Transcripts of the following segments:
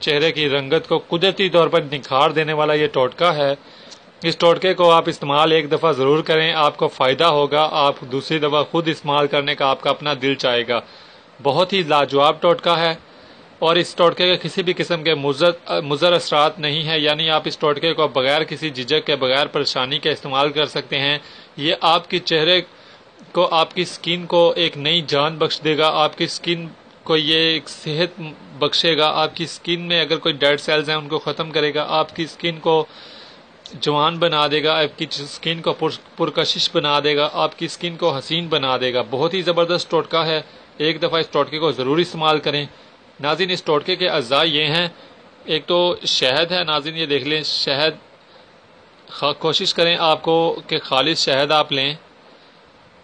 چہرے کی رنگت کو قدرتی طور پر نکھار دینے والا یہ ٹوٹکا ہے۔ اس ٹوٹکے کو آپ استعمال ایک دفعہ ضرور کریں، آپ کو فائدہ ہوگا، آپ دوسری دفعہ خود استعمال کرنے کا آپ کا اپنا دل چاہے گا۔ بہت ہی لاجواب ٹوٹکا ہے اور اس ٹوٹکے کے کسی بھی قسم کے مضر اثرات نہیں ہیں، یعنی آپ اس ٹوٹکے کو بغیر کسی جھجک کے، بغیر پریشانی کے استعمال کر سکتے ہیں۔ یہ آپ کی چہرے کو، آپ کی سکن کو ایک نئی جان بخش دے گا، آپ کی سکن کو یہ ایک صحت بخشے گا، آپ کی سکن میں اگر کوئی ڈیڈ سیلز ہیں ان کو ختم کرے گا، آپ کی سکن کو جوان بنا دے گا، آپ کی سکن کو پرکشش بنا دے گا، آپ کی سکن کو حسین بنا دے گا۔ بہت ہی زبردست ٹوٹکا ہے، ایک دفعہ اس ٹوٹکے کو ضرور استعمال کریں۔ ناظرین، اس ٹوٹکے کے اجزاء یہ ہیں، ایک تو شہد ہے، ناظرین یہ دیکھ لیں، شہد کوشش کریں آپ کو کہ خالص شہد آپ لیں۔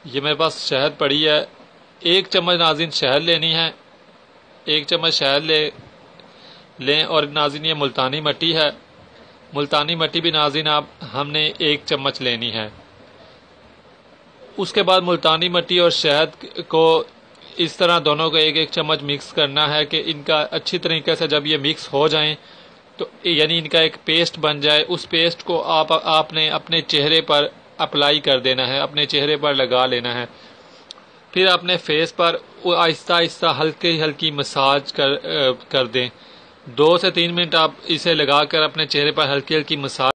یہ میرے پاس شہد پڑی ہے، 1 چمچ ناظرین شہد لینی ہے، 1 چمچ شہد لیں۔ اور ناظرین یہ ملتانی مٹی ہے، ملتانی مٹی بھی ناظرین ہم نے 1 چمچ لینی ہے۔ اس کے بعد ملتانی مٹی اور شہد کو اس طرح دونوں کو 1 چمچ مکس کرنا ہے کہ ان کا اچھی طریقے سے جب یہ مکس ہو جائیں تو یعنی ان کا ایک پیسٹ بن جائے، اس پیسٹ کو آپ نے اپنے چہرے پر اپلائی کر دینا ہے، اپنے چہرے پر لگا لینا ہے۔ پھر اپنے فیس پر آہستہ آہستہ ہلکی مساج کر دیں۔ 2 سے 3 منٹ آپ اسے لگا کر اپنے چہرے پر ہلکی مساج